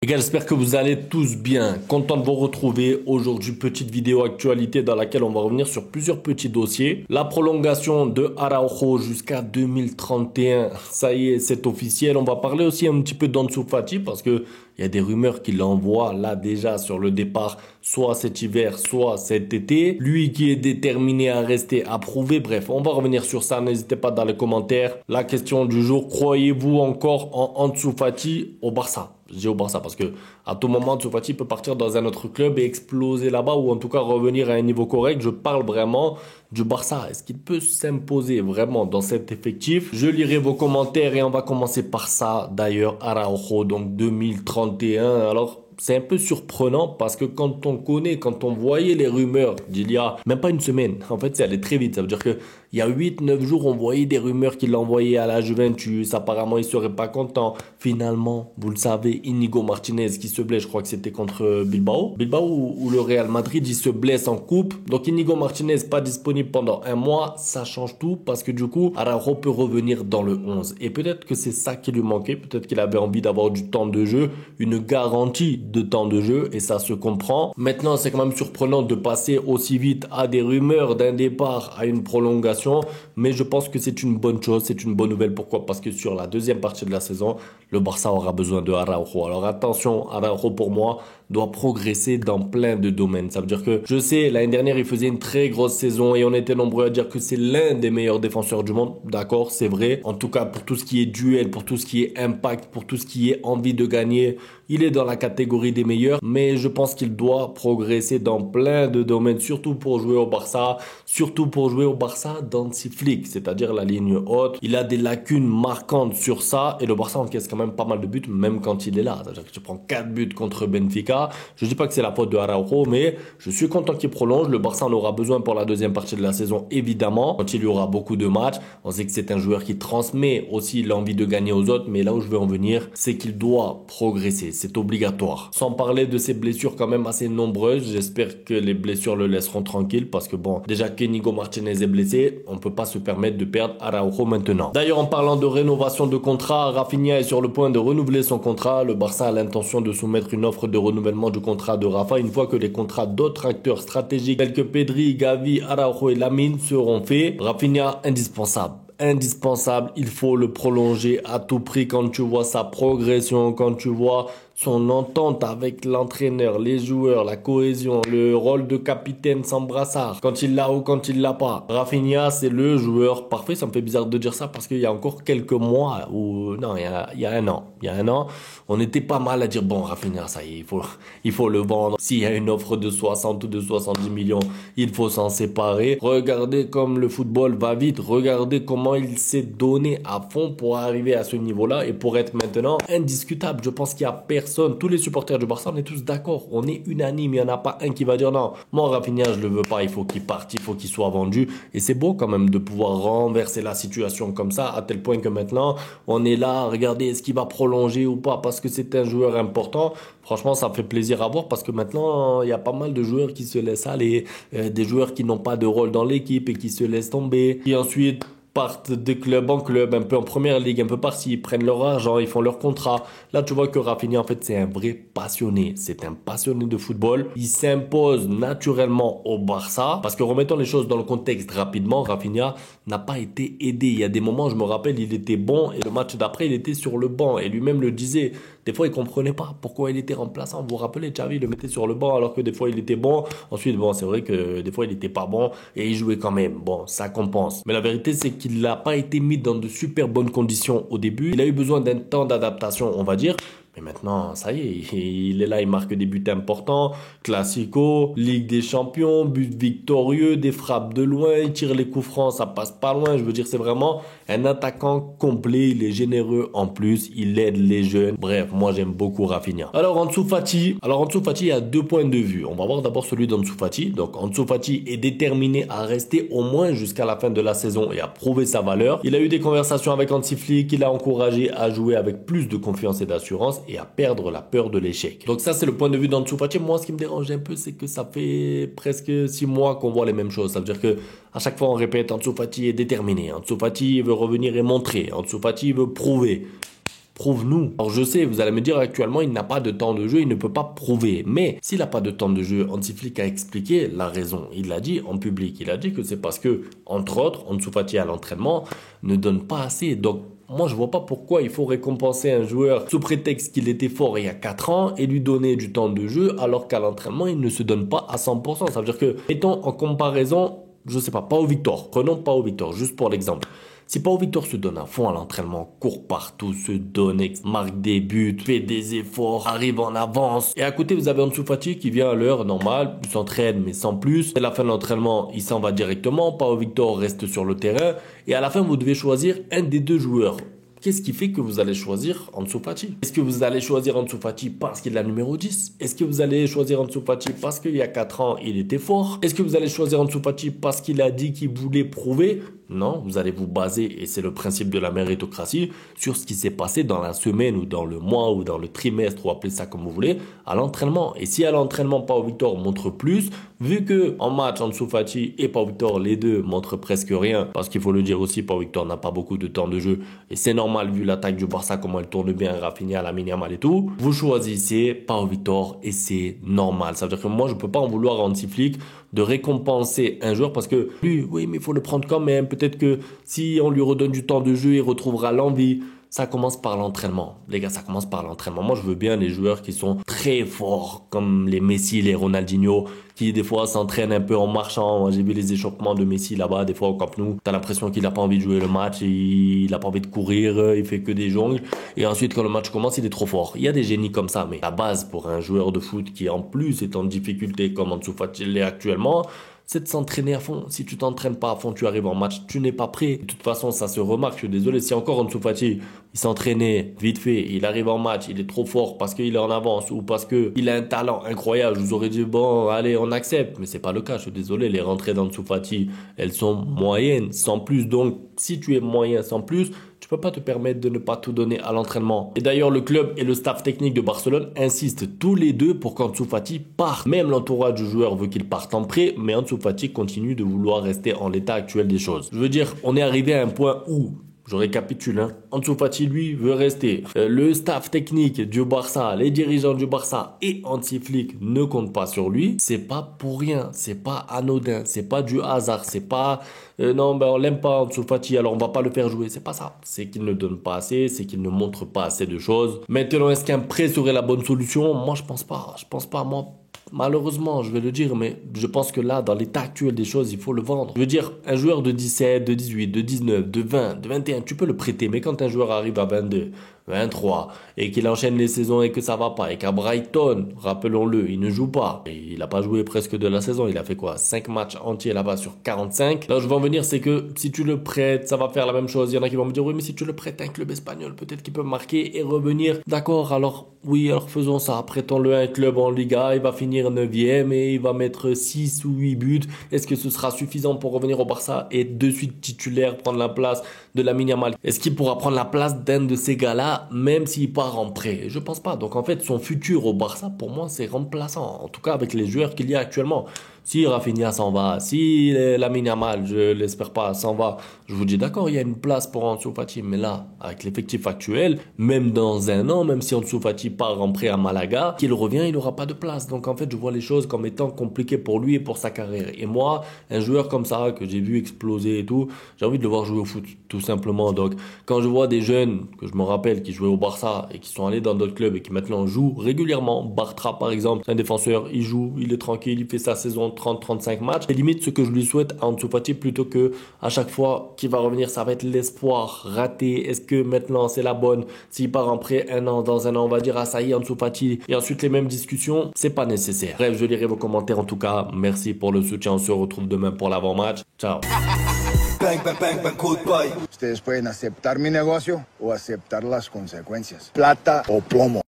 Les gars, j'espère que vous allez tous bien. Content de vous retrouver aujourd'hui. Petite vidéo actualité dans laquelle on va revenir sur plusieurs petits dossiers. La prolongation de Araujo jusqu'à 2031. Ça y est, c'est officiel. On va parler aussi un petit peu d'Ansu Fati parce que il y a des rumeurs qui l'envoient là déjà sur le départ, soit cet hiver, soit cet été. Lui qui est déterminé à rester, à prouver. Bref, on va revenir sur ça. N'hésitez pas dans les commentaires. La question du jour, croyez-vous encore en Ansu Fati au Barça? Je dis au Barça parce que à tout moment, Ansu Fati peut partir dans un autre club et exploser là-bas ou en tout cas revenir à un niveau correct. Je parle vraiment du Barça. Est-ce qu'il peut s'imposer vraiment dans cet effectif? Je lirai vos commentaires et on va commencer par ça. D'ailleurs, Araujo, donc 2031. Alors, c'est un peu surprenant parce que quand on voyait les rumeurs d'il y a même pas une semaine, en fait, c'est allé très vite. Ça veut dire que il y a 8, 9 jours, on voyait des rumeurs qu'il l'envoyait à la Juventus. Apparemment, il serait pas content. Finalement, vous le savez, Inigo Martinez qui se blesse, je crois que c'était contre Bilbao. Bilbao ou le Real Madrid, il se blesse en coupe. Donc, Inigo Martinez pas disponible pendant un mois. Ça change tout parce que du coup, Araujo peut revenir dans le 11. Et peut-être que c'est ça qui lui manquait. Peut-être qu'il avait envie d'avoir du temps de jeu, une garantie de temps de jeu et ça se comprend. Maintenant, c'est quand même surprenant de passer aussi vite à des rumeurs d'un départ à une prolongation. Mais je pense que c'est une bonne chose, c'est une bonne nouvelle. Pourquoi? Parce que sur la deuxième partie de la saison, le Barça aura besoin de Araujo. Alors attention, Araujo pour moi doit progresser dans plein de domaines. Ça veut dire que je sais, l'année dernière, il faisait une très grosse saison et on était nombreux à dire que c'est l'un des meilleurs défenseurs du monde. D'accord, c'est vrai. En tout cas, pour tout ce qui est duel, pour tout ce qui est impact, pour tout ce qui est envie de gagner, il est dans la catégorie des meilleurs. Mais je pense qu'il doit progresser dans plein de domaines, surtout pour jouer au Barça, d'Hansi Flick, c'est-à-dire la ligne haute. Il a des lacunes marquantes sur ça et le Barça encaisse quand même pas mal de buts, même quand il est là. C'est-à-dire que tu prends 4 buts contre Benfica. Je dis pas que c'est la faute de Araujo, mais je suis content qu'il prolonge. Le Barça en aura besoin pour la deuxième partie de la saison, évidemment. Quand il y aura beaucoup de matchs, on sait que c'est un joueur qui transmet aussi l'envie de gagner aux autres. Mais là où je veux en venir, c'est qu'il doit progresser. C'est obligatoire. Sans parler de ses blessures quand même assez nombreuses. J'espère que les blessures le laisseront tranquille parce que bon, déjà qu'Inigo Martinez est blessé, on peut pas se permettre de perdre Araujo maintenant. D'ailleurs, en parlant de rénovation de contrat, Rafinha est sur le point de renouveler son contrat. Le Barça a l'intention de soumettre une offre de renouvellement du contrat de Rafa une fois que les contrats d'autres acteurs stratégiques tels que Pedri, Gavi, Araujo et Lamine seront faits. Rafinha, indispensable, il faut le prolonger à tout prix. Quand tu vois sa progression, quand tu vois son entente avec l'entraîneur, les joueurs, la cohésion, le rôle de capitaine sans brassard, quand il l'a ou quand il l'a pas. Rafinha, c'est le joueur parfait. Ça me fait bizarre de dire ça parce qu'il y a encore quelques mois ou non, il y a un an, on était pas mal à dire bon, Rafinha, ça y est, il faut le vendre. S'il y a une offre de 60 ou de 70 millions, il faut s'en séparer. Regardez comme le football va vite. Regardez comment il s'est donné à fond pour arriver à ce niveau-là et pour être maintenant indiscutable. Je pense qu'il y a personne. Tous les supporters du Barça, on est tous d'accord. On est unanime. Il n'y en a pas un qui va dire non. Moi, Rafinha, je le veux pas. Il faut qu'il parte. Il faut qu'il soit vendu. Et c'est beau quand même de pouvoir renverser la situation comme ça à tel point que maintenant, on est là. Regardez, est-ce qu'il va prolonger ou pas parce que c'est un joueur important. Franchement, ça fait plaisir à voir parce que maintenant, il y a pas mal de joueurs qui se laissent aller. Des joueurs qui n'ont pas de rôle dans l'équipe et qui se laissent tomber. Et ensuite partent de club en club, un peu en première ligue, un peu par-ci, ils prennent leur argent, ils font leur contrat. Là, tu vois que Rafinha, en fait, c'est un vrai passionné. C'est un passionné de football. Il s'impose naturellement au Barça. Parce que remettons les choses dans le contexte rapidement, Rafinha n'a pas été aidé. Il y a des moments, je me rappelle, il était bon et le match d'après, il était sur le banc. Et lui-même le disait. Des fois, il comprenait pas pourquoi il était remplaçant. Vous vous rappelez, Xavi le mettait sur le banc alors que des fois, il était bon. Ensuite, bon, c'est vrai que des fois, il était pas bon et il jouait quand même. Bon, ça compense. Mais la vérité, c'est qu'il n'a pas été mis dans de super bonnes conditions au début. Il a eu besoin d'un temps d'adaptation, on va dire. Mais maintenant, ça y est, il est là, il marque des buts importants, Classico, Ligue des Champions, but victorieux, des frappes de loin, il tire les coups francs, ça passe pas loin. Je veux dire, c'est vraiment un attaquant complet, il est généreux en plus, il aide les jeunes. Bref, moi j'aime beaucoup Rafinha. Alors Ansu Fati, il y a 2 points de vue. On va voir d'abord celui d'Ansu Fati. Donc Ansu Fati est déterminé à rester au moins jusqu'à la fin de la saison et à prouver sa valeur. Il a eu des conversations avec Hansi Flick, il a encouragé à jouer avec plus de confiance et d'assurance et à perdre la peur de l'échec. Donc ça, c'est le point de vue d'Ansu Fati. Moi, ce qui me dérange un peu, c'est que ça fait presque 6 mois qu'on voit les mêmes choses. Ça veut dire que à chaque fois, on répète, Ansu Fati est déterminé. Ansu Fati veut revenir et montrer. Ansu Fati veut prouver. Prouve-nous. Alors je sais, vous allez me dire actuellement, il n'a pas de temps de jeu, il ne peut pas prouver. Mais s'il n'a pas de temps de jeu, Hansi Flick a expliqué la raison. Il l'a dit en public. Il a dit que c'est parce que, entre autres, Ansu Fati à l'entraînement ne donne pas assez. Donc, moi, je vois pas pourquoi il faut récompenser un joueur sous prétexte qu'il était fort il y a 4 ans et lui donner du temps de jeu alors qu'à l'entraînement, il ne se donne pas à 100%. Ça veut dire que, mettons en comparaison, je sais pas, Pau Victor. Prenons Pau Victor, juste pour l'exemple. Si Pau Victor se donne à fond à l'entraînement, court partout, se donne, marque des buts, fait des efforts, arrive en avance. Et à côté, vous avez Ansu Fati qui vient à l'heure normale, il s'entraîne mais sans plus. À la fin de l'entraînement, il s'en va directement. Pau Victor reste sur le terrain. Et à la fin, vous devez choisir un des deux joueurs. Qu'est-ce qui fait que vous allez choisir Ansu Fati? Est-ce que vous allez choisir Ansu Fati parce qu'il est la numéro 10? Est-ce que vous allez choisir Ansu Fati parce qu'il y a 4 ans, il était fort? Est-ce que vous allez choisir Ansu Fati parce qu'il a dit qu'il voulait prouver? Non, vous allez vous baser, et c'est le principe de la méritocratie, sur ce qui s'est passé dans la semaine ou dans le mois ou dans le trimestre, ou appelez ça comme vous voulez, à l'entraînement. Et si à l'entraînement, Pau Victor montre plus, vu que en match, Ansu Fati et Pau Victor, les deux montrent presque rien, parce qu'il faut le dire aussi, Pau Victor n'a pas beaucoup de temps de jeu, et c'est normal vu l'attaque du Barça, comment elle tourne bien, Rafinha, Lamine Yamal et tout. Vous choisissez Pau Victor et c'est normal. Ça veut dire que moi, je peux pas en vouloir à Hansi Flick de récompenser un joueur parce que lui, oui, mais il faut le prendre quand même. Peut-être que si on lui redonne du temps de jeu, il retrouvera l'envie. Ça commence par l'entraînement. Les gars, ça commence par l'entraînement. Moi, je veux bien les joueurs qui sont très forts, comme les Messi, les Ronaldinho, qui des fois s'entraînent un peu en marchant. Moi, j'ai vu les échauffements de Messi là-bas, des fois au Camp Nou. T'as l'impression qu'il a pas envie de jouer le match, il a pas envie de courir, il fait que des jongles. Et ensuite, quand le match commence, il est trop fort. Il y a des génies comme ça, mais la base pour un joueur de foot qui en plus est en difficulté comme Ansu Fati l'est actuellement, c'est de s'entraîner à fond. Si tu t'entraînes pas à fond, tu arrives en match, tu n'es pas prêt. De toute façon, ça se remarque. Je suis désolé. Si encore Ansu Fati, il s'entraînait vite fait, il arrive en match, il est trop fort parce qu'il est en avance ou parce que il a un talent incroyable, je vous aurais dit bon, allez, on accepte. Mais c'est pas le cas. Je suis désolé. Les rentrées d'Ansu Fati, elles sont moyennes, sans plus. Donc, si tu es moyen sans plus, tu peux pas te permettre de ne pas tout donner à l'entraînement. Et d'ailleurs, le club et le staff technique de Barcelone insistent tous les deux pour qu'Ansu Fati parte. Même l'entourage du joueur veut qu'il parte en prêt, mais Ansu Fati continue de vouloir rester en l'état actuel des choses. Je veux dire, on est arrivé à un point où, je récapitule, Ansu Fati, lui, veut rester. Le staff technique du Barça, les dirigeants du Barça et Hansi Flick ne comptent pas sur lui. C'est pas pour rien, c'est pas anodin, c'est pas du hasard, c'est pas non, ben on l'aime pas Ansu Fati, alors on va pas le faire jouer. C'est pas ça. C'est qu'il ne donne pas assez, c'est qu'il ne montre pas assez de choses. Maintenant, est-ce qu'un prêt serait la bonne solution? Moi, je pense pas. Je pense pas. Moi, malheureusement, je vais le dire, mais je pense que là, dans l'état actuel des choses, il faut le vendre. Je veux dire, un joueur de 17, de 18, de 19, de 20, de 21, tu peux le prêter, mais quand un joueur arrive à 22, 23, et qu'il enchaîne les saisons et que ça va pas, et qu'à Brighton, rappelons-le, il ne joue pas, et il a pas joué presque de la saison, il a fait quoi, 5 matchs entiers là-bas sur 45. Là, je veux en venir, c'est que si tu le prêtes, ça va faire la même chose. Il y en a qui vont me dire, oui, mais si tu le prêtes à un club espagnol, peut-être qu'il peut marquer et revenir. D'accord, alors, oui, alors faisons ça. Prêtons-le à un club en Liga, il va finir 9e et il va mettre 6 ou 8 buts. Est-ce que ce sera suffisant pour revenir au Barça et de suite titulaire, prendre la place de Lamine Yamal? Est-ce qu'il pourra prendre la place d'un de ces gars-là, même s'il part en prêt? Je pense pas. Donc en fait, son futur au Barça, pour moi, c'est remplaçant. En tout cas, avec les joueurs qu'il y a actuellement. Si Rafinha s'en va, si Lamine Yamal, je l'espère pas, s'en va, je vous dis d'accord, il y a une place pour Ansu Fati, mais là, avec l'effectif actuel, même dans un an, même si Ansu Fati part en prêt à Malaga, qu'il revient, il n'aura pas de place. Donc en fait, je vois les choses comme étant compliquées pour lui et pour sa carrière. Et moi, un joueur comme ça, que j'ai vu exploser et tout, j'ai envie de le voir jouer au foot, tout simplement. Donc quand je vois des jeunes, que je me rappelle, qui jouaient au Barça et qui sont allés dans d'autres clubs et qui maintenant jouent régulièrement, Bartra par exemple, c'est un défenseur, il joue, il est tranquille, il fait sa saison 30-35 matchs. C'est limite ce que je lui souhaite à Ansu Fati, plutôt que à chaque fois qu'il va revenir, ça va être l'espoir raté. Est-ce que maintenant c'est la bonne? S'il part en prêt dans un an, on va dire, ah ça y est, Ansu Fati. Et ensuite les mêmes discussions, c'est pas nécessaire. Bref, je lirai vos commentaires en tout cas. Merci pour le soutien. On se retrouve demain pour l'avant-match. Ciao. Bang, bang, bang, bang, goodbye. Ustedes pueden aceptar mi negocio o aceptar las consecuencias. Plata o plomo.